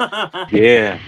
Yeah.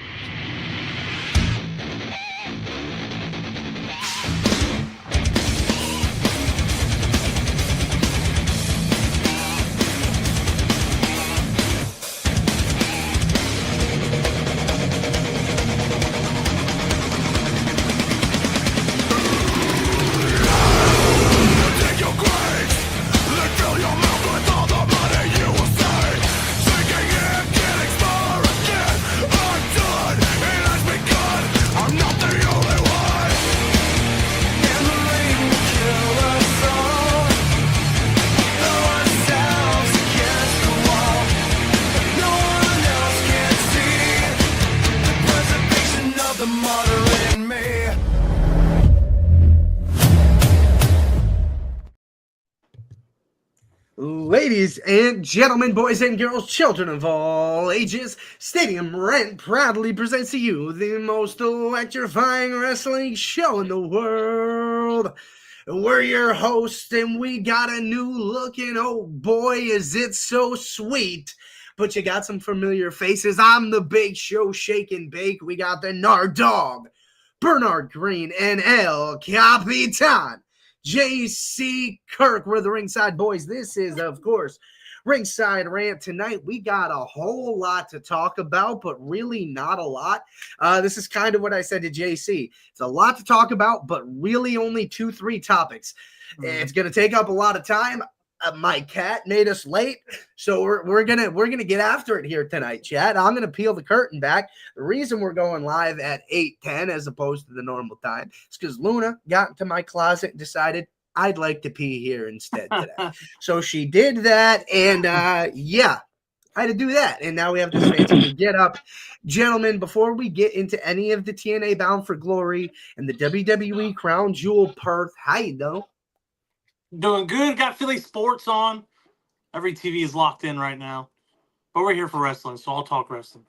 Ladies and gentlemen, boys and girls, children of all ages, Stadium Rant proudly presents to you the most electrifying wrestling show in the world. We're your hosts, and we got a new look, and oh boy, is it so sweet. But you got some familiar faces. I'm the Big Show Shake and Bake. We got the Nard Dog, Bernard Green, and El Capitan. JC Kirk. We're the Ringside Boys. This is, of course, Ringside Rant. Tonight, we got a whole lot to talk about, but really not a lot. This is kind of what I said to JC. It's a lot to talk about, but really only 2-3 topics. It's going to take up a lot of time. My cat made us late, so we're gonna get after it here tonight, chat. I'm gonna peel the curtain back. The reason we're going live at 8:10 as opposed to the normal time is because Luna got into my closet and decided I'd like to pee here instead today. So she did that, and yeah, I had to do that. And now we have this fancy new get up. Gentlemen, before we get into any of the TNA Bound for Glory and the WWE Crown Jewel Perth, how you doing? Doing good. Got Philly sports on. Every TV is locked in right now. But we're here for wrestling, so I'll talk wrestling.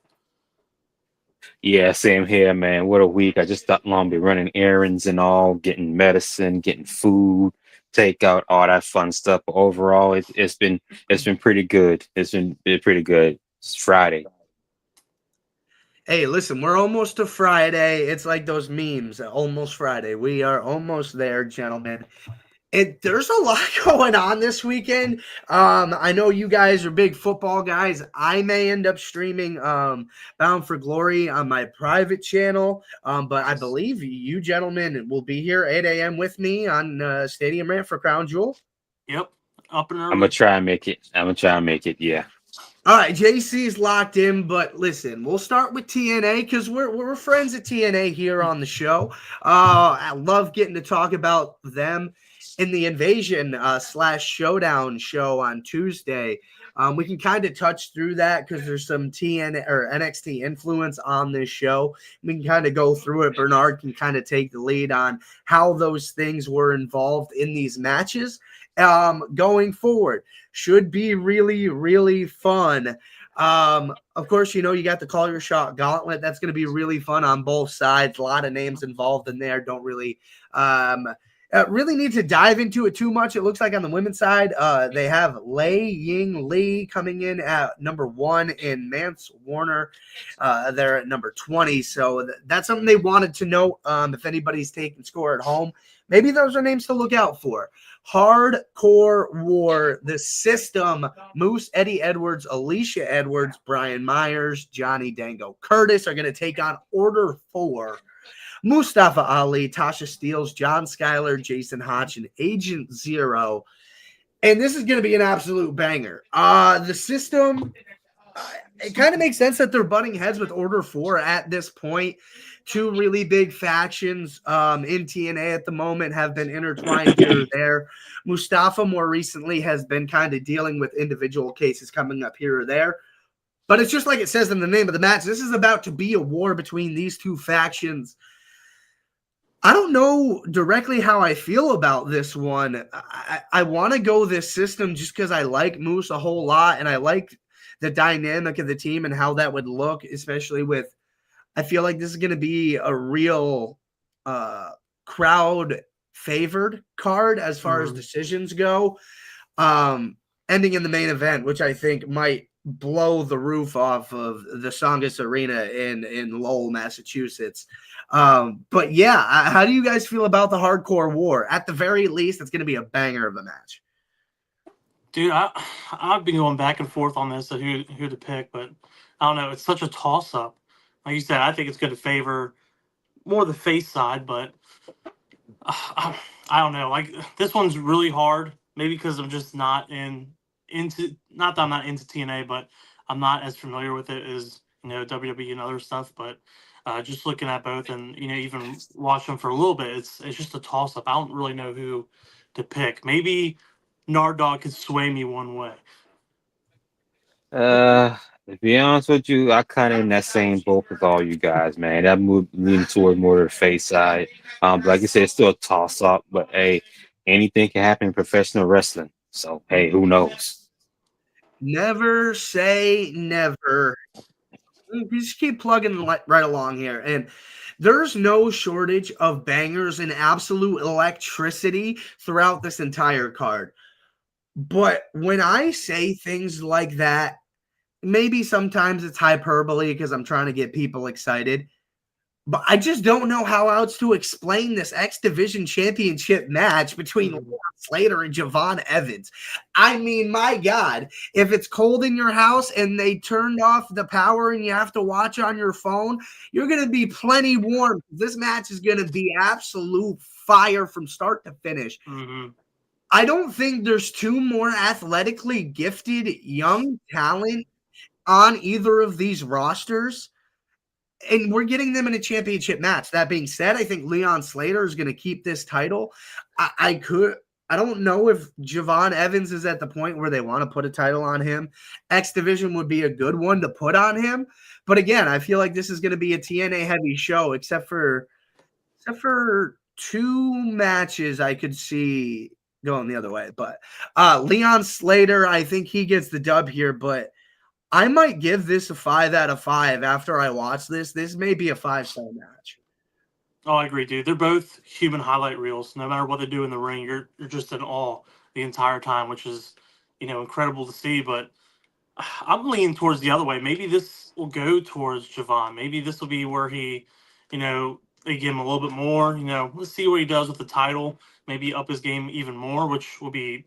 Yeah, same here, man. What a week. I just thought long be running errands and all, getting medicine, getting food, takeout, all that fun stuff. But overall, it's been pretty good. It's been pretty good. It's Friday. Hey, listen, we're almost to Friday. It's like those memes, almost Friday. We are almost there, gentlemen. There's a lot going on this weekend. I know you guys are big football guys. I may end up streaming Bound for Glory on my private channel, but I believe you gentlemen will be here 8 a.m. with me on Stadium Rant for Crown Jewel. Yep, up and early. I'm gonna try and make it. Yeah. All right, JC's locked in, but listen, we'll start with TNA because we're friends at TNA here on the show. I love getting to talk about them. In the Invasion / Showdown show on Tuesday, we can kind of touch through that because there's some TNA or NXT influence on this show. We can kind of go through it. Bernard can kind of take the lead on how those things were involved in these matches going forward. Should be really, really fun. Of course, you know, you got the Call Your Shot Gauntlet. That's going to be really fun on both sides. A lot of names involved in there. Don't really really need to dive into it too much. It looks like on the women's side, they have Lei Ying Lee coming in at number 1 and Mance Warner. They're at number 20. So that's something they wanted to know if anybody's taking score at home. Maybe those are names to look out for. Hardcore War, The System, Moose, Eddie Edwards, Alicia Edwards, Brian Myers, Johnny Dango Curtis are going to take on Order 4. Mustafa Ali, Tasha Steeles, John Schuyler, Jason Hodge, and Agent Zero. And this is going to be an absolute banger. The System, it kind of makes sense that they're butting heads with Order 4 at this point. Two really big factions in TNA at the moment have been intertwined here or there. Mustafa more recently has been kind of dealing with individual cases coming up here or there. But it's just like it says in the name of the match. This is about to be a war between these two factions. I don't know directly how I feel about this one. I want to go this System just because I like Moose a whole lot, and I like the dynamic of the team and how that would look, especially with – I feel like this is going to be a real crowd-favored card as far as decisions go, ending in the main event, which I think might blow the roof off of the Songus Arena in Lowell, Massachusetts. But yeah, how do you guys feel about the Hardcore War? At the very least, it's going to be a banger of a match. Dude, I've been going back and forth on this, who to pick, but I don't know. It's such a toss-up. Like you said, I think it's going to favor more the face side, but I don't know. Like, this one's really hard. Maybe because I'm just not into. Not that I'm not into TNA, but I'm not as familiar with it as WWE and other stuff. But just looking at both, and even watching them for a little bit, it's just a toss-up. I don't really know who to pick. Maybe Nardog could sway me one way. To be honest with you, I kind of in that same boat with all you guys, man. That move leaning toward more to the face side. But like you said, it's still a toss up. But hey, anything can happen in professional wrestling. So hey, who knows? Never say never. Just keep plugging right along here, and there's no shortage of bangers and absolute electricity throughout this entire card. But when I say things like that, maybe sometimes it's hyperbole because I'm trying to get people excited, but I just don't know how else to explain this X-Division championship match between Leon Slater and Jevon Evans. I mean, my God, if it's cold in your house and they turned off the power and you have to watch on your phone, you're going to be plenty warm. This match is going to be absolute fire from start to finish. Mm-hmm. I don't think there's two more athletically gifted young talent on either of these rosters, and we're getting them in a championship match. That being said, I think Leon Slater is going to keep this title. I don't know if Jevon Evans is at the point where they want to put a title on him. X-Division would be a good one to put on him. But again, I feel like this is going to be a TNA heavy show, except for two matches I could see going the other way. But Leon Slater, I think he gets the dub here, but I might give this a 5 out of 5 after I watch this. This may be a 5-star match. Oh, I agree, dude. They're both human highlight reels. No matter what they do in the ring, you're just in awe the entire time, which is, incredible to see. But I'm leaning towards the other way. Maybe this will go towards Jevon. Maybe this will be where he, they give him a little bit more. Let's see what he does with the title. Maybe up his game even more, which will be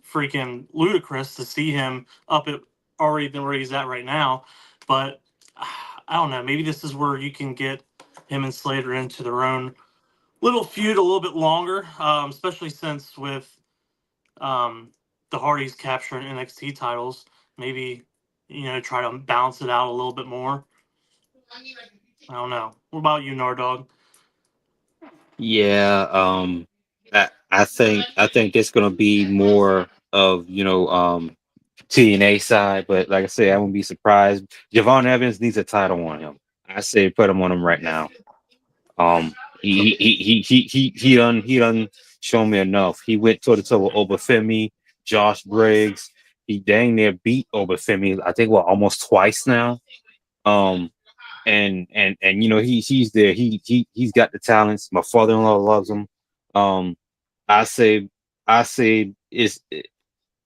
freaking ludicrous to see him up it already than where he's at right now. But I don't know. Maybe this is where you can get him and Slater into their own little feud a little bit longer, especially since with the Hardys capturing NXT titles. Maybe, try to balance it out a little bit more. I don't know. What about you, Nardog? Yeah, I think it's gonna be more of TNA side, but like I said, I wouldn't be surprised. Jevon Evans needs a title on him. I say put him on him right now. He done shown me enough. He went toe to toe with Obafemi, Josh Briggs. He dang near beat Obafemi. I think almost twice now. And he's there. He's got the talents. My father-in-law loves him. I say it's.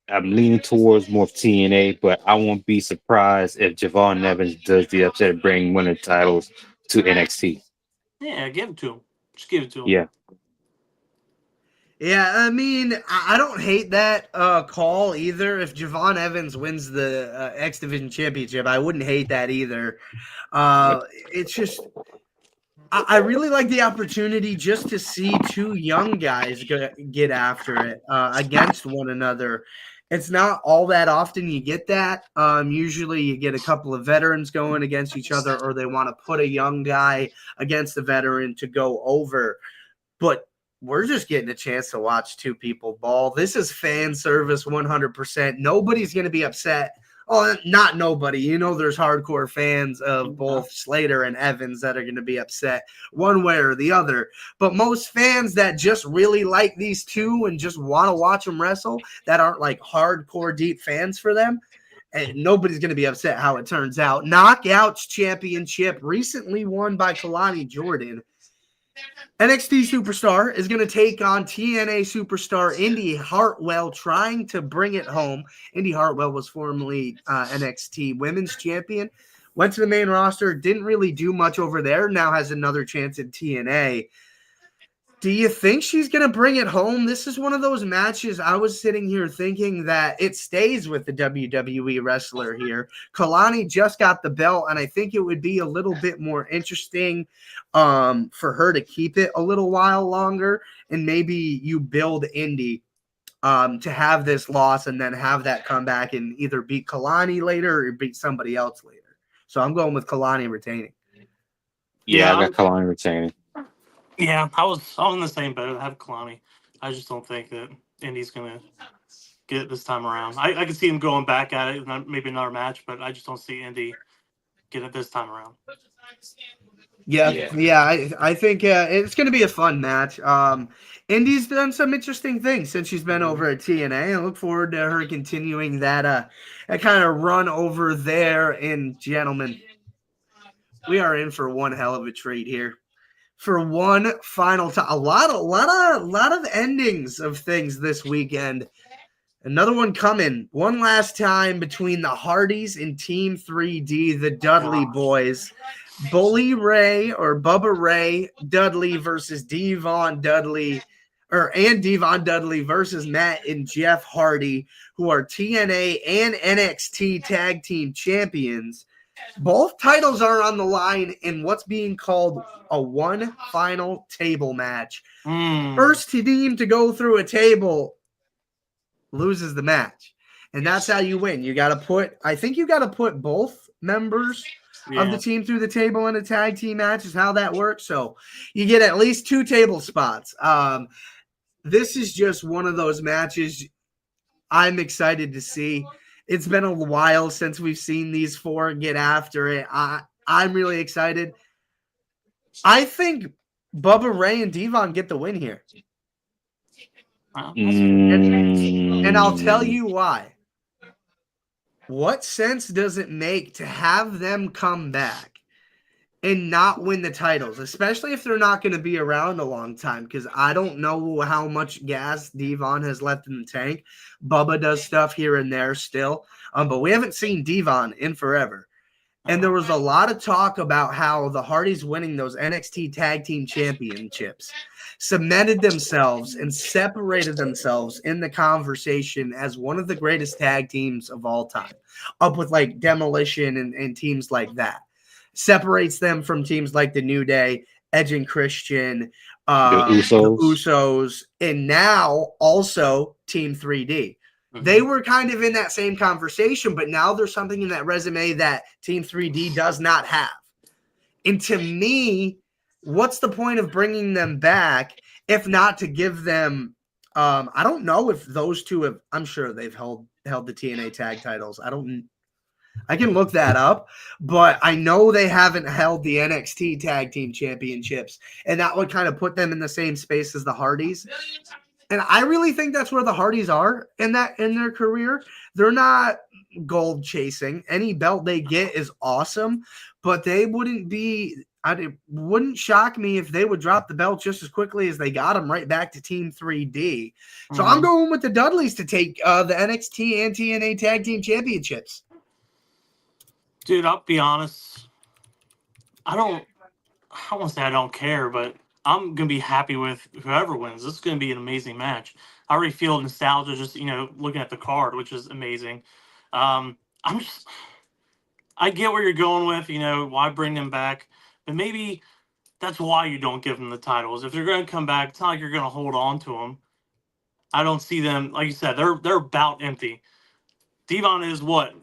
I'm leaning towards more TNA, but I won't be surprised if Jevon Evans does the upset and bring one of the titles to NXT. Yeah, give it to him. Just give it to him. Yeah. Yeah, I mean, I don't hate that call either. If Jevon Evans wins the X-Division Championship, I wouldn't hate that either. It's just, I really like the opportunity just to see two young guys get after it against one another. It's not all that often you get that. Usually you get a couple of veterans going against each other, or they want to put a young guy against a veteran to go over. But we're just getting a chance to watch two people ball. This is fan service 100%. Nobody's going to be upset. Oh, not nobody. There's hardcore fans of both Slater and Evans that are going to be upset one way or the other. But most fans that just really like these two and just want to watch them wrestle, that aren't like hardcore deep fans for them, and nobody's going to be upset how it turns out. Knockouts Championship recently won by Kalani Jordan. NXT Superstar is going to take on TNA Superstar Indy Hartwell, trying to bring it home. Indy Hartwell was formerly NXT Women's Champion. Went to the main roster, didn't really do much over there. Now has another chance in TNA. Do you think she's going to bring it home? This is one of those matches I was sitting here thinking that it stays with the WWE wrestler here. Kalani just got the belt, and I think it would be a little bit more interesting for her to keep it a little while longer, and maybe you build Indy to have this loss and then have that come back and either beat Kalani later or beat somebody else later. So I'm going with Kalani retaining. Yeah, I got Kalani retaining. Yeah, I was in the same boat. I have Kalani. I just don't think that Indy's gonna get it this time around. I can see him going back at it, maybe another match, but I just don't see Indy get it this time around. Yeah. I think it's going to be a fun match. Indy's done some interesting things since she's been over at TNA. I look forward to her continuing that kind of run over there. And gentlemen, we are in for one hell of a treat here. For one final time, a lot of endings of things this weekend. Another one coming. One last time between the Hardys and Team 3D, the Dudley boys. Bully Ray or Bubba Ray Dudley versus Devon Dudley, and Devon Dudley versus Matt and Jeff Hardy, who are TNA and NXT Tag Team Champions. Both titles are on the line in what's being called a one final table match. First team to go through a table loses the match. And that's how you win. You got to put both members of the team through the table in a tag team match is how that works. So you get at least 2 table spots. This is just one of those matches I'm excited to see. It's been a while since we've seen these 4 get after it. I'm really excited. I think Bubba Ray and Devon get the win here. And I'll tell you why. What sense does it make to have them come back and not win the titles, especially if they're not going to be around a long time? Because I don't know how much gas Devon has left in the tank. Bubba does stuff here and there still, but we haven't seen Devon in forever. And there was a lot of talk about how the Hardys winning those NXT Tag Team Championships cemented themselves and separated themselves in the conversation as one of the greatest tag teams of all time, up with like Demolition and teams like that. Separates them from teams like the New Day, Edge and Christian, the Usos, and now also Team 3D. They were kind of in that same conversation, but now there's something in that resume that Team 3D does not have. And to me, what's the point of bringing them back if not to give them I don't know if those two have, I'm sure they've held the TNA tag titles. I can look that up, but I know they haven't held the NXT tag team championships, and that would kind of put them in the same space as the Hardys. And I really think that's where the Hardys are in their career. They're not gold chasing. Any belt they get is awesome, but they wouldn't be. It wouldn't shock me if they would drop the belt just as quickly as they got them right back to Team 3D. So I'm going with the Dudleys to take the NXT and TNA Tag Team Championships. Dude, I'll be honest. I don't want to say I don't care, but I'm going to be happy with whoever wins. This is going to be an amazing match. I already feel nostalgia just, looking at the card, which is amazing. I get where you're going with, why bring them back. But maybe that's why you don't give them the titles. If they're going to come back, it's not like you're going to hold on to them. I don't see them, like you said, they're about empty. Devon is what?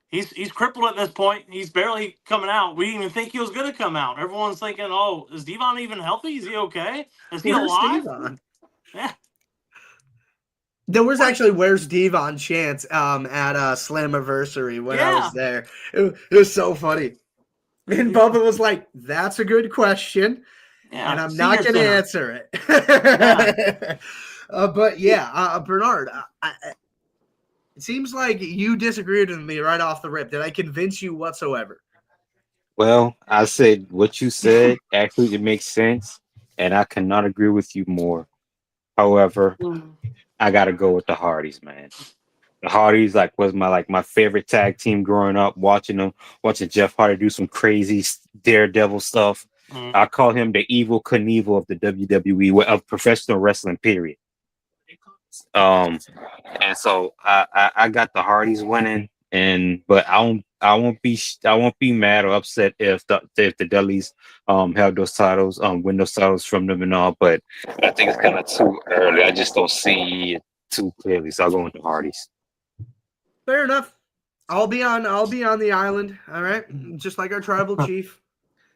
He's crippled at this point. He's barely coming out. We didn't even think he was going to come out. Everyone's thinking, oh, is Devon even healthy? Is he okay? Is he alive? Devon? Yeah. There was actually Where's Devon chants at Slammiversary when I was there. It was so funny. And Bubba was like, that's a good question. Yeah, and I'm not going to answer it. Yeah. But yeah, Bernard, it seems like you disagreed with me right off the rip. Did I convince you whatsoever? Well, I said what you said. Actually, it makes sense, and I cannot agree with you more. However, Mm. I gotta go with the Hardys, man. The Hardys was my favorite tag team growing up. Watching them, watching Jeff Hardy do some crazy daredevil stuff. Mm. I call him the evil Knievel of the WWE of professional wrestling. Period. Um, and so I got the Hardys winning, but I won't be mad or upset if the Dudleys have those titles, win those titles from them and all. But I think it's kind of too early. I just don't see it too clearly, so I'll go with the Hardys. Fair enough. I'll be on the island. All right, just like our tribal chief.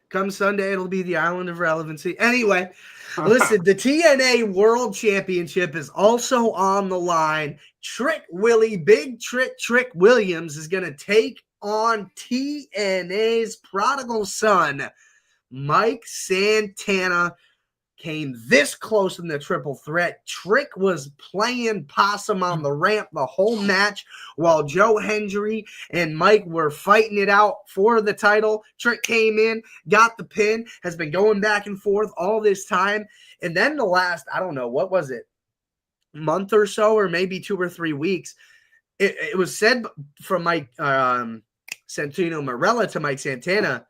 Come Sunday, it'll be the island of relevancy. Anyway, listen, the TNA World Championship is also on the line. Big Trick Williams is going to take on TNA's prodigal son, Mike Santana. Came this close in the triple threat. Trick was playing possum on the ramp the whole match while Joe Hendry and Mike were fighting it out for the title. Trick came in, got the pin, has been going back and forth all this time. And then the last, I don't know, what was it, month or so, or maybe 2 or 3 weeks, it was said from Mike Santino Marella to Mike Santana,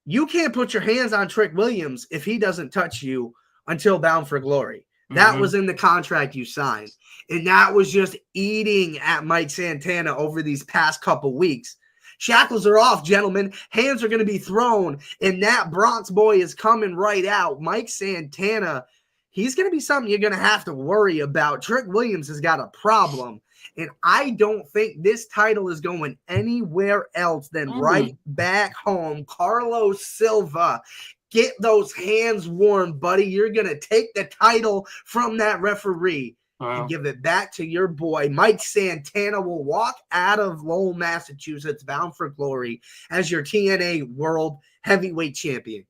you can't put your hands on Trick Williams if he doesn't touch you until Bound for Glory. That was in the contract you signed. And that was just eating at Mike Santana over these past couple weeks. Shackles are off, gentlemen. Hands are going to be thrown. And that Bronx boy is coming right out. Mike Santana, he's going to be something you're going to have to worry about. Trick Williams has got a problem. And I don't think this title is going anywhere else than right back home. Carlos Silva, get those hands warm, buddy. You're going to take the title from that referee and give it back to your boy. Mike Santana will walk out of Lowell, Massachusetts, Bound for Glory as your TNA World Heavyweight Champion.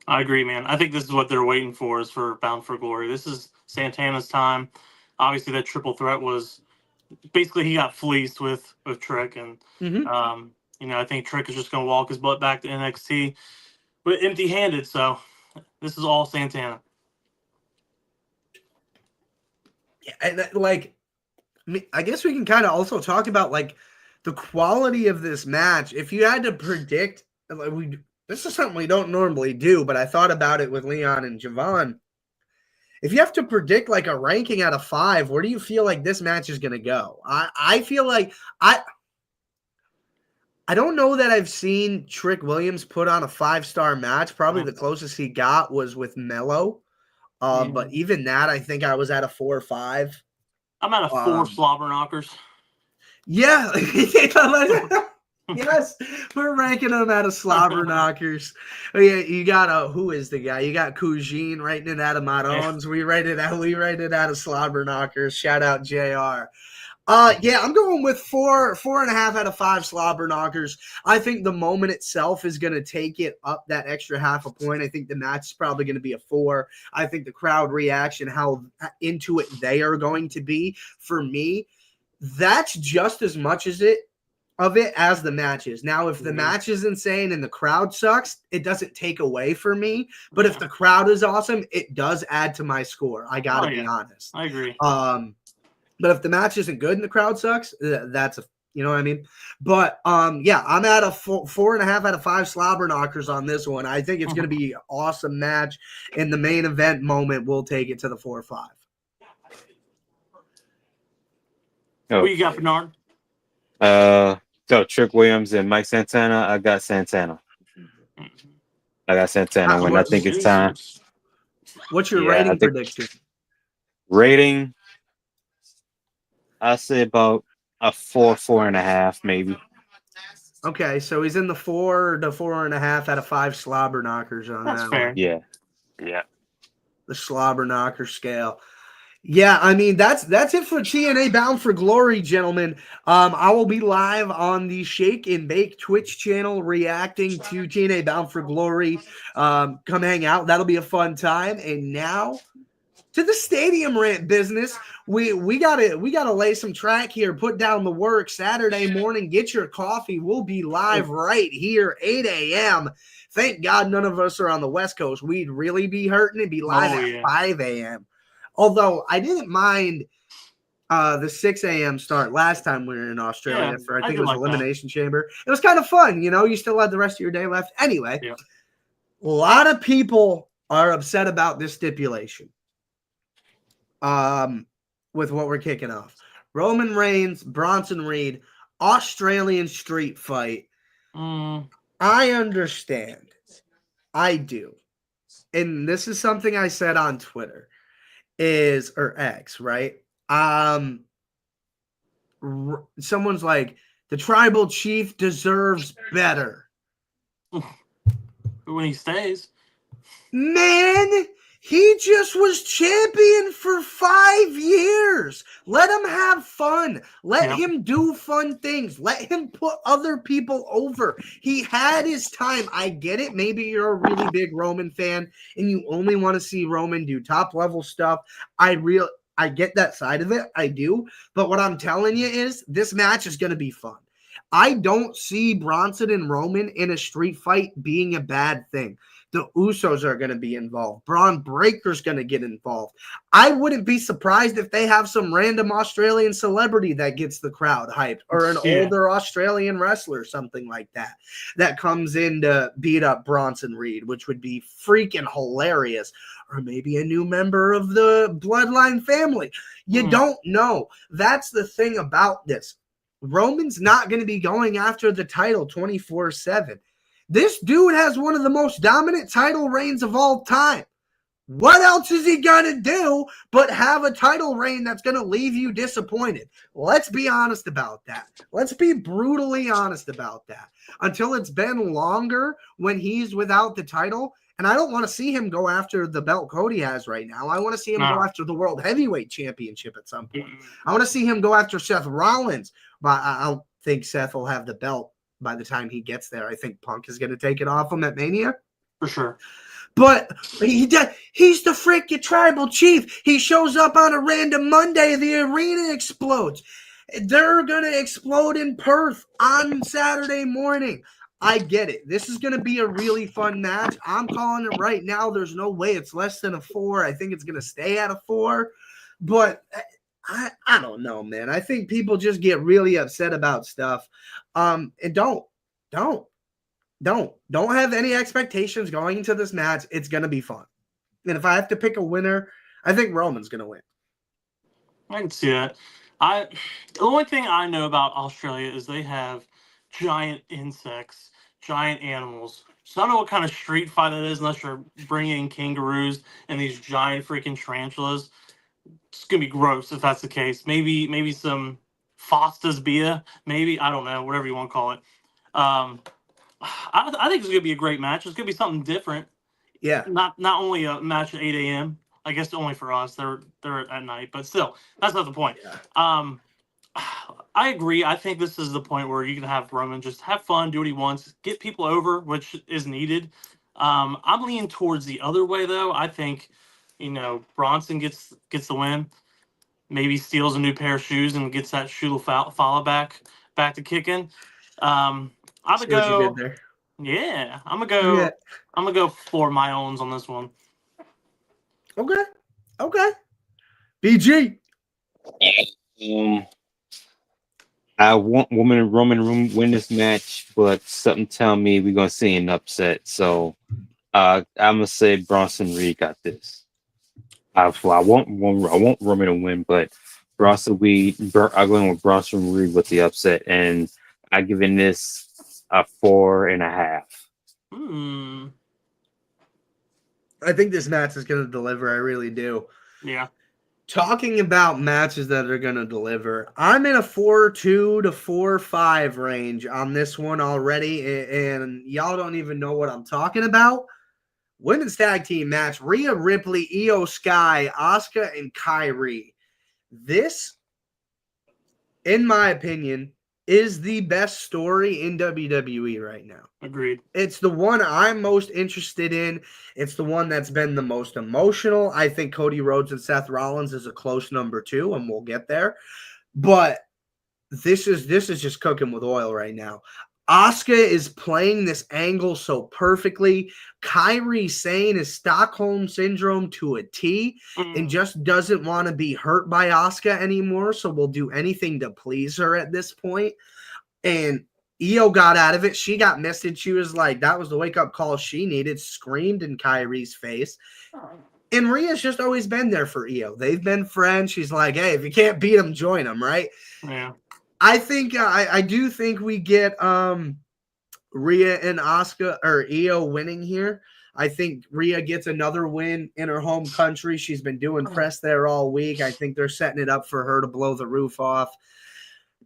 I agree, man. I think this is what they're waiting for, is for Bound for Glory. This is Santana's time. Obviously, that triple threat was basically he got fleeced with Trick, and I think Trick is just going to walk his butt back to NXT, but empty-handed. So this is all Santana. Yeah, and I guess we can kind of also talk about the quality of this match. If you had to predict, this is something we don't normally do, but I thought about it with Leon and Jevon. If you have to predict a ranking out of 5, where do you feel like this match is going to go? I feel like I don't know that I've seen Trick Williams put on a 5-star match. Probably the closest he got was with Mello. But even that, I think I was at a 4 or 5. I'm at a 4 slobber knockers. Yeah. Yes, we're ranking them out of slobber knockers. Oh, yeah, you got who is the guy? You got Cousine writing it out of Marons. We write it out of slobber knockers. Shout out JR. Yeah, I'm going with 4.5 out of 5 slobber knockers. I think the moment itself is going to take it up that extra half a point. I think the match is probably going to be a 4. I think the crowd reaction, how into it they are going to be, for me, that's just as much as it as the match is. Now, if the match is insane and the crowd sucks, it doesn't take away for me. But if the crowd is awesome, it does add to my score. I gotta be honest. I agree. But if the match isn't good and the crowd sucks, that's you know what I mean? But yeah, I'm at a 4.5 out of 5 slobber knockers on this one. I think it's gonna be an awesome match. In the main event moment, we'll take it to the 4 or 5. Oh. What you got, Bernard? So Trick Williams and Mike Santana, I got Santana. I think it's time. What's your rating prediction? Rating, I say about a 4.5, maybe. Okay, so he's in the 4 to 4.5 out of 5 slobber knockers on that. That's fair. One. Yeah. The slobber knocker scale. Yeah, I mean, that's it for TNA Bound for Glory, gentlemen. I will be live on the Shake and Bake Twitch channel reacting to TNA Bound for Glory. Come hang out. That'll be a fun time. And now to the stadium rant business. We gotta lay some track here, put down the work. Saturday morning, get your coffee. We'll be live right here, 8 a.m. Thank God none of us are on the West Coast. We'd really be hurting and be live at 5 a.m. Although I didn't mind the 6 a.m. start last time we were in Australia for I think it was Elimination Chamber. It was kind of fun, you still had the rest of your day left. Anyway, a lot of people are upset about this stipulation. With what we're kicking off. Roman Reigns, Bronson Reed, Australian street fight. I understand. I do. And this is something I said on Twitter or X, right? Someone's like, the tribal chief deserves better. When he stays. Man, he just was champion for 5 years. Let him have fun. Let him do fun things. Let him put other people over. He had his time. I get it. Maybe you're a really big Roman fan and you only want to see Roman do top level stuff. I get that side of it. I do. But what I'm telling you is this match is going to be fun. I don't see Bronson and Roman in a street fight being a bad thing. The Usos are going to be involved. Braun Breaker's going to get involved. I wouldn't be surprised if they have some random Australian celebrity that gets the crowd hyped, or an older Australian wrestler, something like that comes in to beat up Bronson Reed, which would be freaking hilarious. Or maybe a new member of the Bloodline family. You don't know. That's the thing about this. Roman's not going to be going after the title 24/7. This dude has one of the most dominant title reigns of all time. What else is he going to do but have a title reign that's going to leave you disappointed? Let's be honest about that. Let's be brutally honest about that. Until it's been longer when he's without the title, and I don't want to see him go after the belt Cody has right now. I want to see him go after the World Heavyweight Championship at some point. I want to see him go after Seth Rollins, but I don't think Seth will have the belt by the time he gets there. I think Punk is going to take it off him at Mania. For sure. But he's the freaking tribal chief. He shows up on a random Monday. The arena explodes. They're going to explode in Perth on Saturday morning. I get it. This is going to be a really fun match. I'm calling it right now. There's no way it's less than a 4. I think it's going to stay at a 4. But I don't know, man. I think people just get really upset about stuff. And don't have any expectations going into this match. It's going to be fun. And if I have to pick a winner, I think Roman's going to win. I can see that. The only thing I know about Australia is they have giant insects, giant animals. So I don't know what kind of street fight it is unless you're bringing in kangaroos and these giant freaking tarantulas. It's going to be gross if that's the case. Maybe some Foster's beer. Maybe, I don't know, whatever you want to call it. I think it's going to be a great match. It's going to be something different. Yeah. Not only a match at 8 a.m. I guess only for us. They're at night. But still, that's not the point. Yeah. I agree. I think this is the point where you can have Roman just have fun, do what he wants, get people over, which is needed. I'm leaning towards the other way, though. I think, Bronson gets the win. Maybe steals a new pair of shoes and gets that shoe follow back to kicking. I'm gonna go. Yeah, I'm gonna go. Yeah. I'm gonna go for my owns on this one. Okay. BG. I want Roman win this match, but something tell me we're gonna see an upset. So I'm gonna say Bronson Reed got this. I want Roman to win, but I'm going with Bronson Reed with the upset, and I'm giving this a 4.5. I think this match is going to deliver. I really do. Yeah. Talking about matches that are going to deliver, I'm in a 4.2 to 4.5 range on this one already, and y'all don't even know what I'm talking about. Women's tag team match, Rhea Ripley, Iyo Sky, Asuka and Kairi. This, in my opinion, is the best story in WWE right now. Agreed. It's the one I'm most interested in. It's the one that's been the most emotional. I think Cody Rhodes and Seth Rollins is a close number 2, and we'll get there. But this is just cooking with oil right now. Asuka is playing this angle so perfectly. Kairi Sane is Stockholm Syndrome to a T and just doesn't want to be hurt by Asuka anymore, so will do anything to please her at this point. And Iyo got out of it. She got missed, and she was like, that was the wake-up call she needed, screamed in Kairi's face. And Rhea's just always been there for Iyo. They've been friends. She's like, hey, if you can't beat them, join them, right? Yeah. I think I do think we get Rhea and Asuka or Iyo winning here. I think Rhea gets another win in her home country. She's been doing press there all week. I think they're setting it up for her to blow the roof off.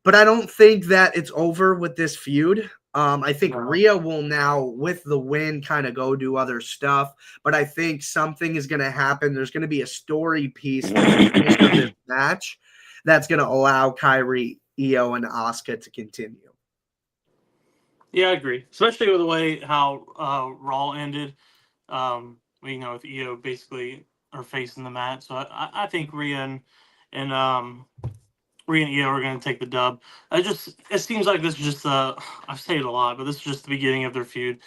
But I don't think that it's over with this feud. I think Rhea will now, with the win, kind of go do other stuff. But I think something is going to happen. There's going to be a story piece that's finished of this match that's going to allow Kairi, Iyo, and Asuka to continue. Yeah, I agree. Especially with the way how Raw ended. With Iyo basically are facing the mat. So I think Rhea and Iyo are going to take the dub. It seems like this is just I've said it a lot, but this is just the beginning of their feud.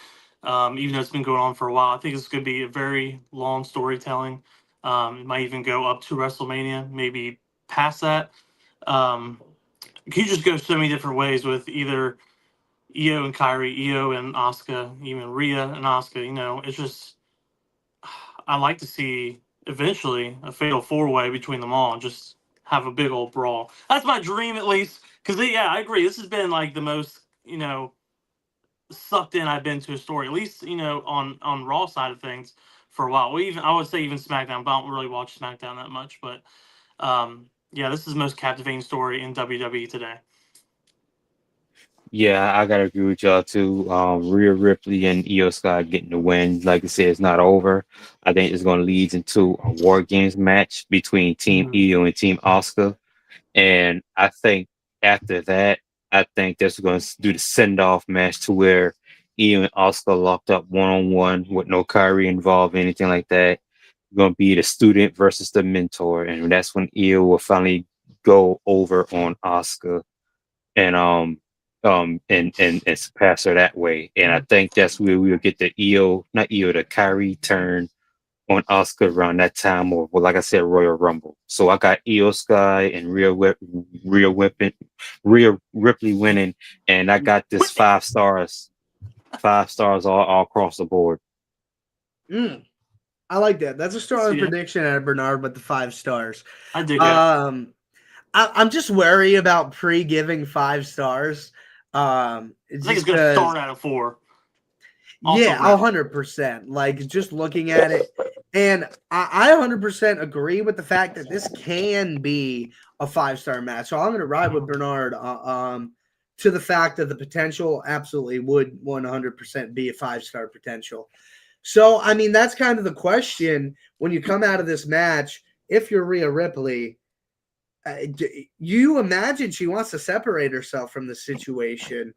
Even though it's been going on for a while, I think it's going to be a very long storytelling. It might even go up to WrestleMania, maybe past that. You just go so many different ways with either Iyo and Kairi, Iyo and Asuka, even Rhea and Asuka. It's just I like to see eventually a fatal 4-way between them all and just have a big old brawl. That's my dream, at least. Because I agree. This has been like the most sucked in I've been to a story, at least on Raw side of things for a while. I would say even SmackDown, but I don't really watch SmackDown that much. But this is the most captivating story in WWE today. Yeah, I gotta agree with y'all too. Rhea Ripley and Iyo Sky getting the win. Like I said, it's not over. I think it's gonna lead into a War Games match between Team Iyo and Team Asuka. And I think after that, I think they're going to do the send off match to where Iyo and Asuka locked up 1-on-1 with no Kyrie involved, anything like that. Going to be the student versus the mentor, and that's when Iyo will finally go over on Asuka and surpass her that way. And I think that's where we'll get the the Kyrie turn on Asuka around that time, or well, like I said, Royal Rumble. So I got Iyo Sky and Rhea Ripley winning, and I got this 5 stars, all across the board. I like that. That's a strong prediction out of Bernard with the 5 stars. I dig that. I'm just wary about pre-giving 5 stars. I think it's going to start out of 4. Also, yeah, 100%. Like, just looking at it. And I 100% agree with the fact that this can be a 5-star match. So I'm going to ride with Bernard to the fact that the potential absolutely would 100% be a 5-star potential. So, I mean, that's kind of the question when you come out of this match. If you're Rhea Ripley, you imagine she wants to separate herself from the situation.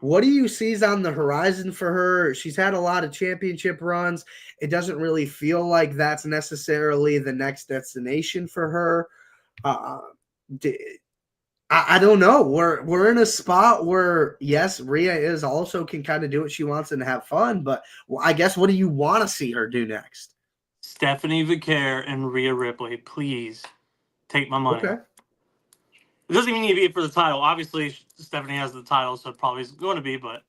What do you see on the horizon for her? She's had a lot of championship runs. It doesn't really feel like that's necessarily the next destination for her. I don't know. We're in a spot where, yes, Rhea can kind of do what she wants and have fun, but I guess what do you want to see her do next? Stephanie Vaquer and Rhea Ripley, please take my money. Okay. It doesn't even need to be for the title. Obviously, Stephanie has the title, so it probably is going to be, but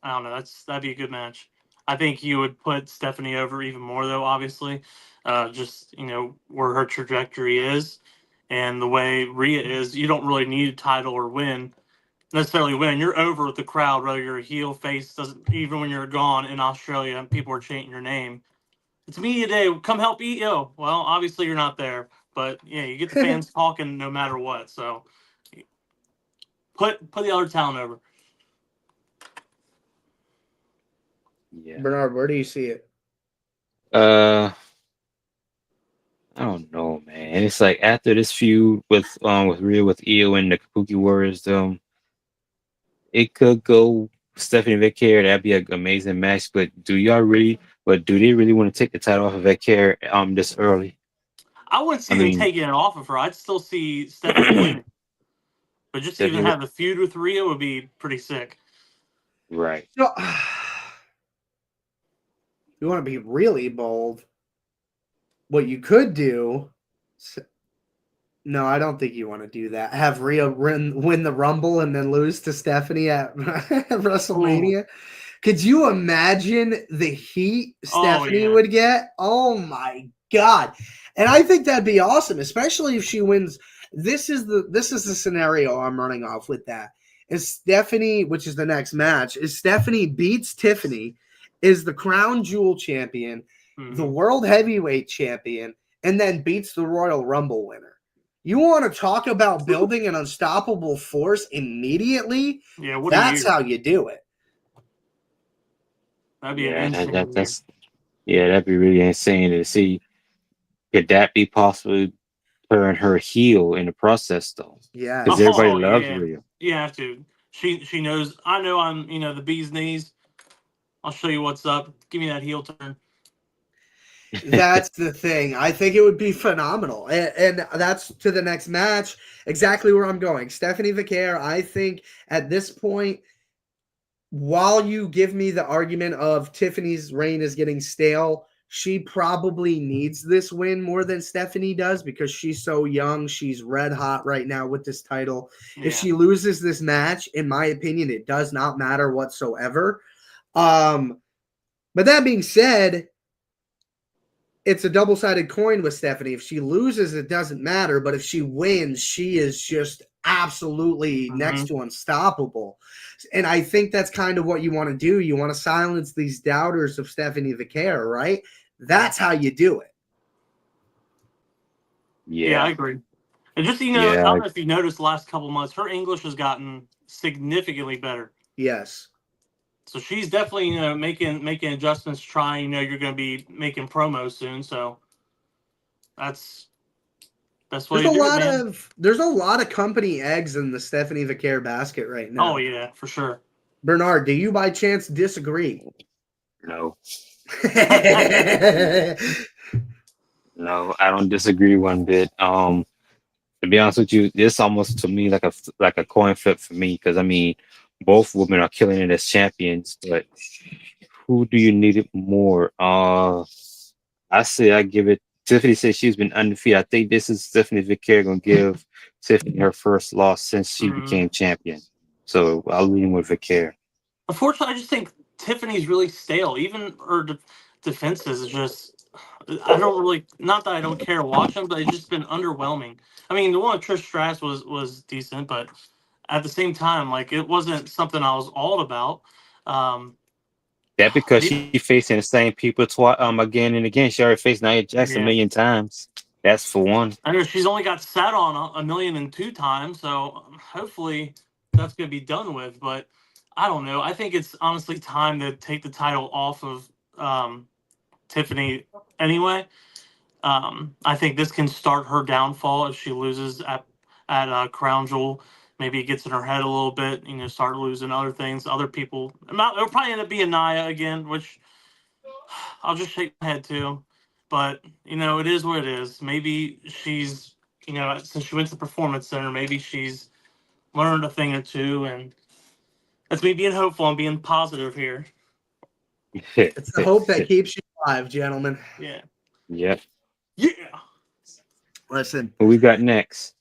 I don't know. That'd be a good match. I think you would put Stephanie over even more, though, obviously. Just, where her trajectory is and the way Rhea is, you don't really need a title or necessarily win. You're over with the crowd, whether you're a heel, face, even when you're gone in Australia and people are chanting your name. It's media day. Come help Iyo. Well, obviously you're not there, but yeah, you get the fans talking no matter what. So put the other talent over. Yeah. Bernard, where do you see it? I don't know, man. And it's like after this feud with Iyo and the Kabuki Warriors, it could go Stephanie Vaquer. That'd be an amazing match. But do they really want to take the title off of Vaquer this early? I wouldn't I see them mean, taking it off of her. I'd still see Stephanie winning. But just to even Stephanie, have a feud with Rhea would be pretty sick. right? So, you want to be really bold. What you could do. No, I don't think you want to do that. Have Rhea win the Rumble and then lose to Stephanie at WrestleMania. Ooh. Could you imagine the heat Stephanie yeah. would get? Oh my God. And I think that'd be awesome, especially if she wins. This is the scenario I'm running off with that. Is Stephanie, which is the next match, is Stephanie beats Tiffany, is the crown jewel champion, the world heavyweight champion, and then beats the Royal Rumble winner. You want to talk about building an unstoppable force immediately? Yeah, what That's how you do it. That'd be an insane that'd be really insane to see. Could that be possibly turn her heel in the process though? Yeah, because everybody loves Rhea. You have to. She knows. I know I'm the bee's knees. I'll show you what's up. Give me that heel turn. That's the thing. I think it would be phenomenal. And that's to the next match. Exactly where I'm going. Stephanie Vaquer, I think at this point, while you give me the argument of Tiffany's reign is getting stale, she probably needs this win more than Stephanie does because she's so young. She's red hot right now with this title. Yeah. If she loses this match, in my opinion, it does not matter whatsoever. But that being said, it's a double-sided coin with Stephanie. If she loses, it doesn't matter. But if she wins, she is just absolutely next to unstoppable. And I think that's kind of what you want to do. You want to silence these doubters of Stephanie Vaquer, right? That's how you do it. Yeah, I agree. And just, I don't know if you noticed the last couple months, her English has gotten significantly better. Yes. So she's definitely, making adjustments, trying, you're going to be making promos soon. So that's what there's a lot of company eggs in the Stephanie Vaquer basket right now. Oh, yeah, for sure. Bernard, do you by chance disagree? No. No, I don't disagree one bit. To be honest with you, this almost to me like a coin flip for me because I mean, both women are killing it as champions, but who do you need it more? I say I give it. Tiffany says she's been undefeated. I think this is Stephanie Vaquer gonna give Tiffany her first loss since she became champion. So I'll lean with Vaquer. Unfortunately, I just think Tiffany's really stale. Even her defenses is just. I don't really. Not that I don't care to watch them, but it's just been underwhelming. I mean, the one with Trish Stratus was decent, but at the same time, like it wasn't something I was all about. That because she facing the same people again and again. She already faced Nia Jax a million times. That's for one. I know she's only got sat on 1,002 times, so hopefully that's going to be done with. But I don't know. I think it's honestly time to take the title off of Tiffany anyway. I think this can start her downfall if she loses at Crown Jewel. Maybe it gets in her head a little bit, start losing other things. Other people, it'll probably end up being Nia again, which I'll just shake my head to. But, it is what it is. Maybe she's, since she went to the Performance Center, maybe she's learned a thing or two. And that's me being hopeful and being positive here. It's the hope that keeps you alive, gentlemen. Yeah. Yep. Yeah. Listen. Who we got next?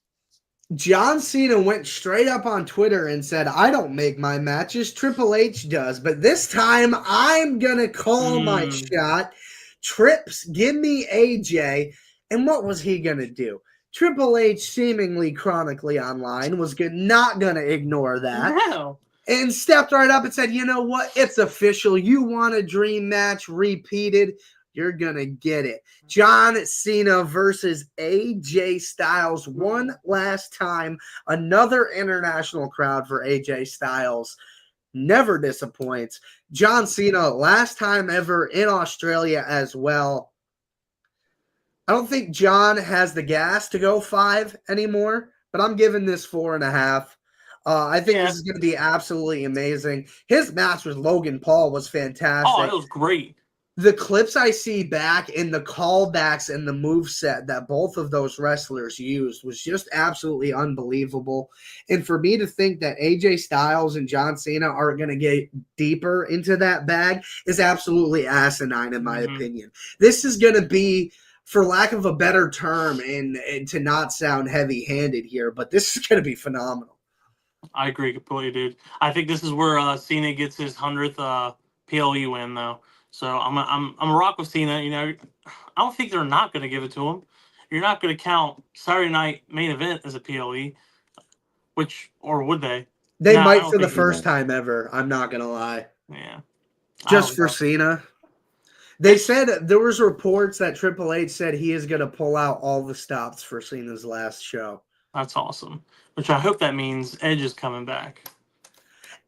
John Cena went straight up on Twitter and said, I don't make my matches, Triple H does. But this time, I'm going to call my shot. Trips, give me AJ. And what was he going to do? Triple H, seemingly chronically online, was not going to ignore that. No. And stepped right up and said, you know what? It's official. You want a dream match repeated? You're going to get it. John Cena versus AJ Styles one last time. Another international crowd for AJ Styles. Never disappoints. John Cena, last time ever in Australia as well. I don't think John has the gas to go 5 anymore, but I'm giving this 4.5. I think this is going to be absolutely amazing. His match with Logan Paul was fantastic. Oh, it was great. The clips I see back and the callbacks and the moveset that both of those wrestlers used was just absolutely unbelievable. And for me to think that AJ Styles and John Cena are going to get deeper into that bag is absolutely asinine, in my opinion. This is going to be, for lack of a better term, and to not sound heavy-handed here, but this is going to be phenomenal. I agree completely, dude. I think this is where Cena gets his 100th PLE win, though. So I'm a rock with Cena. You know, I don't think they're not going to give it to him. You're not going to count Saturday Night Main Event as a PLE, or would they? They might for the first time ever. I'm not going to lie. Yeah. Just for Cena. They said there was reports that Triple H said he is going to pull out all the stops for Cena's last show. That's awesome. Which I hope that means Edge is coming back.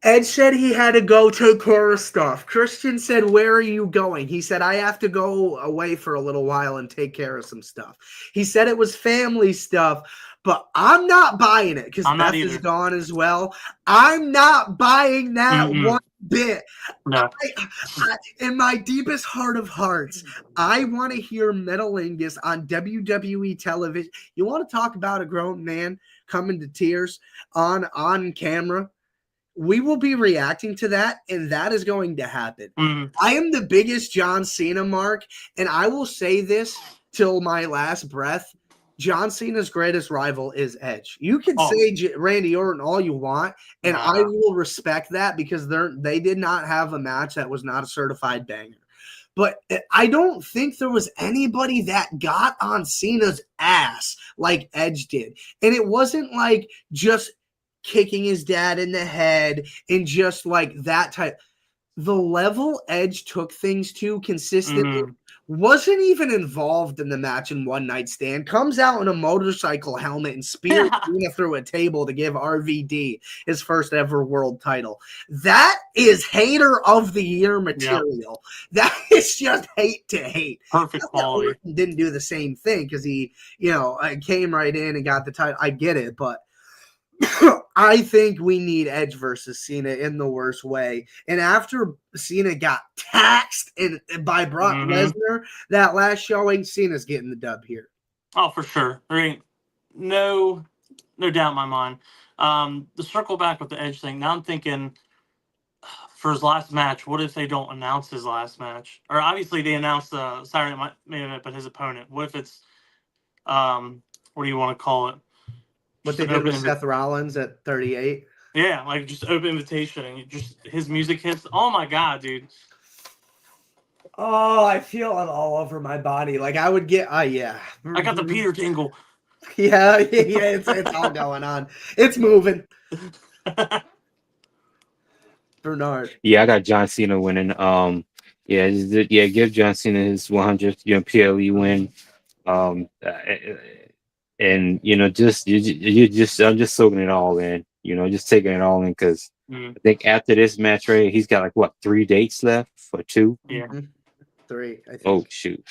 Edge said he had to go take care of stuff. Christian said, "Where are you going?" He said, "I have to go away for a little while and take care of some stuff." He said it was family stuff, but I'm not buying it because Beth is gone as well. I'm not buying that one bit. No. In my deepest heart of hearts, I want to hear Metalingus on WWE television. You want to talk about a grown man coming to tears on camera? We will be reacting to that, and that is going to happen. I am the biggest John Cena mark, and I will say this till my last breath. John Cena's greatest rival is Edge. You can say Randy Orton all you want, and I will respect that because they did not have a match that was not a certified banger. But I don't think there was anybody that got on Cena's ass like Edge did. And it wasn't like just kicking his dad in the head and just like that type. The level Edge took things to consistently wasn't even involved in the match in one night stand. Comes out in a motorcycle helmet and spears Cena through a table to give RVD his first ever world title. That is hater of the year material. That is just hate to hate. Perfect quality. Didn't do the same thing because he, came right in and got the title. I get it, but I think we need Edge versus Cena in the worst way. And after Cena got taxed by Brock Lesnar that last showing, Cena's getting the dub here. Oh, for sure. There ain't no doubt in my mind. The circle back with the Edge thing. Now I'm thinking for his last match, what if they don't announce his last match? Or obviously they announced the Saturday Night Main Event, but his opponent. What if it's what do you want to call it? What they did with Seth Rollins at 38? Yeah, like just open invitation and just his music hits. Oh my god, dude. Oh, I feel it all over my body. Like I would get, yeah. I got the Peter tingle. Yeah, it's all going on. It's moving. Bernard. Yeah, I got John Cena winning. Give John Cena his 100th PLE win. And I'm just soaking it all in, just taking it all in because I think after this match, right, he's got 3 dates left for 2. Yeah, 3. I think. Oh shoot!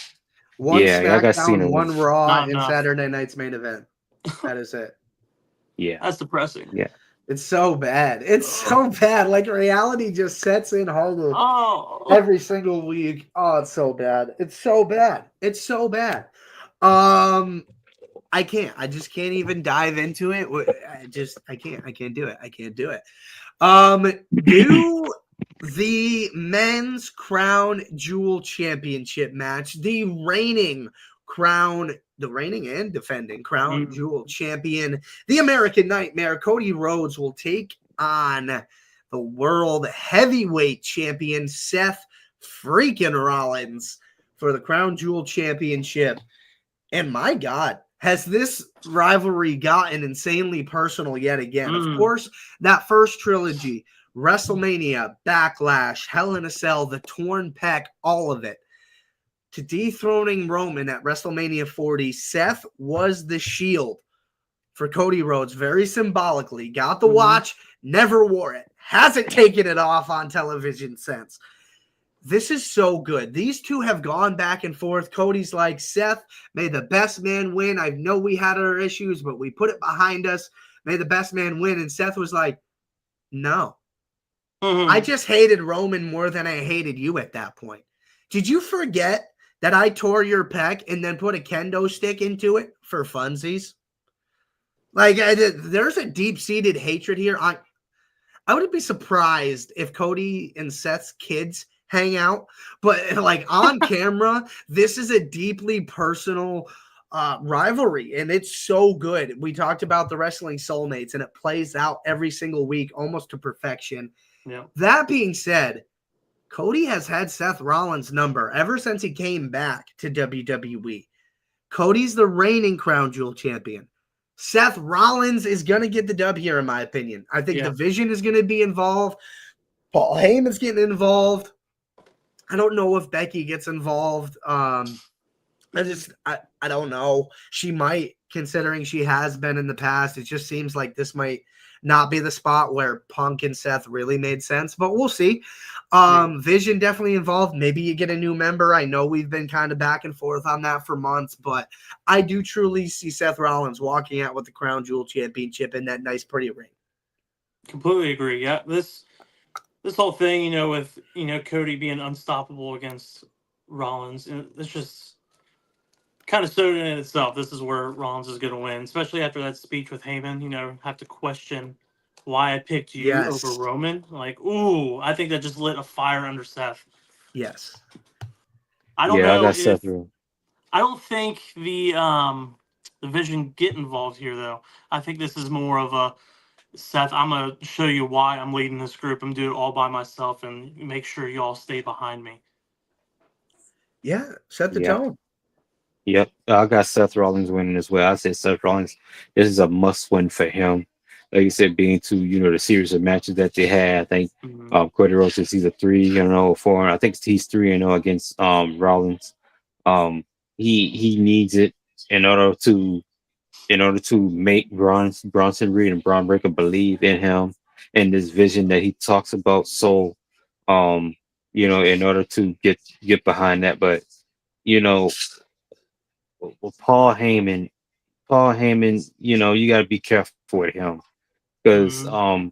One SmackDown, I got Cena. One Raw, and Saturday night's main event. That is it. Yeah, that's depressing. Yeah, it's so bad. It's so bad. Like reality just sets in harder every single week. Oh, it's so bad. It's so bad. It's so bad. I can't. I just can't even dive into it. I can't. I can't do it. I can't do it. Do the men's crown jewel championship match. The reigning and defending crown jewel champion, the American Nightmare, Cody Rhodes, will take on the world heavyweight champion, Seth freaking Rollins, for the crown jewel championship. And my God, has this rivalry gotten insanely personal yet again? Of course, that first trilogy, WrestleMania, Backlash, Hell in a Cell, the Torn Pec, all of it, to dethroning Roman at WrestleMania 40, Seth was the shield for Cody Rhodes, very symbolically. Got the watch, never wore it, hasn't taken it off on television since. This is so good. These two have gone back and forth. Cody's like, Seth, may the best man win. I know we had our issues, but we put it behind us. May the best man win. And Seth was like, no. I just hated Roman more than I hated you at that point. Did you forget that I tore your pec and then put a kendo stick into it for funsies? Like, there's a deep-seated hatred here. I wouldn't be surprised if Cody and Seth's kids hang out, but like on camera, this is a deeply personal rivalry, and it's so good. We talked about the wrestling soulmates, and it plays out every single week almost to perfection. Yeah. That being said, Cody has had Seth Rollins' number ever since he came back to WWE. Cody's the reigning Crown Jewel champion. Seth Rollins is going to get the dub here, in my opinion. I think the Vision is going to be involved. Paul Heyman's getting involved. I don't know if Becky gets involved. I don't know. She might, considering she has been in the past. It just seems like this might not be the spot where Punk and Seth really made sense, but we'll see. Vision definitely involved. Maybe you get a new member. I know we've been kind of back and forth on that for months, but I do truly see Seth Rollins walking out with the Crown Jewel Championship in that nice, pretty ring. Completely agree. Yeah, this whole thing, with Cody being unstoppable against Rollins, it's just kind of showed in itself. This is where Rollins is going to win, especially after that speech with Heyman. Have to question why I picked you over Roman. Like, ooh, I think that just lit a fire under Seth. Yes. I don't know. I got Seth. I don't think the Vision get involved here, though. I think this is more of a Seth, I'm going to show you why I'm leading this group. I'm doing it all by myself and make sure you all stay behind me. Yeah, set the tone. Yep, I got Seth Rollins winning as well. I said Seth Rollins, this is a must-win for him. Like you said, being to, the series of matches that they had. I think Cody Rhodes is either 3-0 or 4. I think he's 3-0 against Rollins. He needs it in order to make Bronson Reed and Braun Breaker believe in him and this vision that he talks about. So, in order to get behind that, but with Paul Heyman, you got to be careful with him because, Paul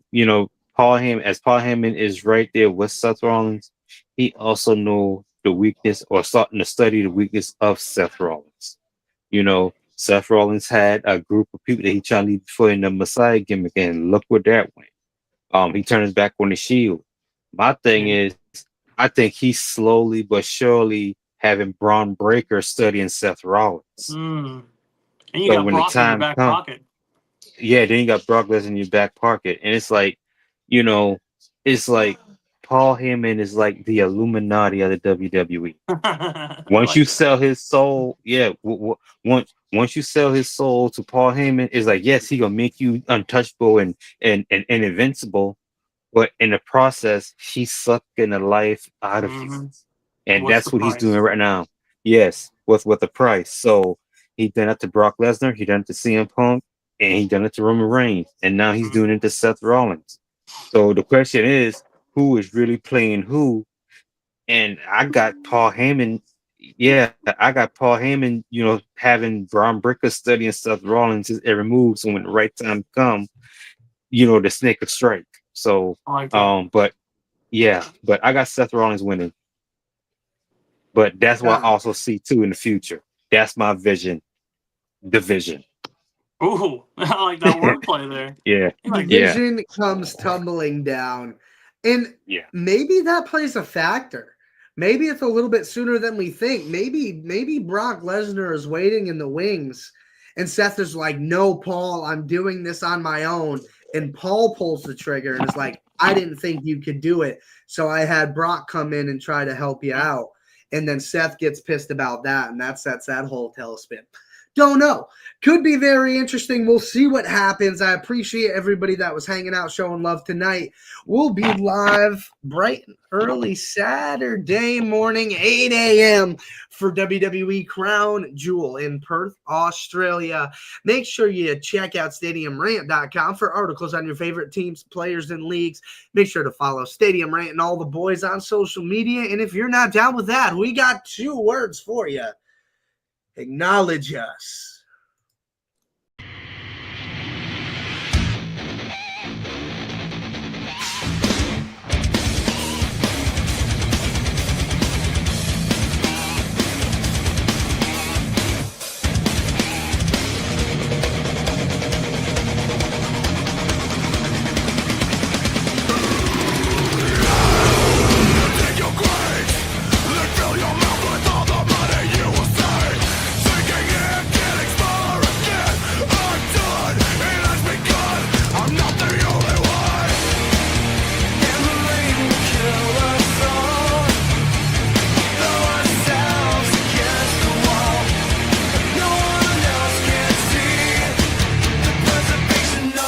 Heyman is right there with Seth Rollins. He also know the weakness or starting to study the weakness of Seth Rollins. Seth Rollins had a group of people that he tried to lead for in the Messiah gimmick, and look where that went. He turned his back on the Shield. My thing is, I think he's slowly but surely having Braun Breaker studying Seth Rollins. And you got Brock in your back pocket. Yeah, then you got Brock Lesnar in your back pocket. And it's like, it's like Paul Heyman is like the Illuminati of the WWE. Once you sell his soul, once you sell his soul to Paul Heyman, it's like, yes, he gonna make you untouchable and invincible, but in the process, he's sucking the life out of you, and that's what he's doing right now. Yes, with the price. So he done it to Brock Lesnar, he done it to CM Punk, and he done it to Roman Reigns, and now he's doing it to Seth Rollins. So the question is, who is really playing who? And I got Paul Heyman. Yeah, I got Paul Heyman, having Braun Breaker studying Seth Rollins every move. So when the right time come, the snake will strike. So, but I got Seth Rollins winning. But that's what I also see too in the future. That's my vision. The Vision. Ooh, I like that wordplay there. Yeah. The Vision comes tumbling down. And maybe that plays a factor. Maybe it's a little bit sooner than we think. Maybe Brock Lesnar is waiting in the wings, and Seth is like, "No, Paul, I'm doing this on my own." And Paul pulls the trigger and is like, "I didn't think you could do it, so I had Brock come in and try to help you out." And then Seth gets pissed about that, and that sets that whole tailspin. Don't know. Could be very interesting. We'll see what happens. I appreciate everybody that was hanging out, showing love tonight. We'll be live bright and early Saturday morning, 8 a.m. for WWE Crown Jewel in Perth, Australia. Make sure you check out StadiumRant.com for articles on your favorite teams, players, and leagues. Make sure to follow Stadium Rant and all the boys on social media. And if you're not down with that, we got 2 words for you. Acknowledge us.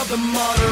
The modern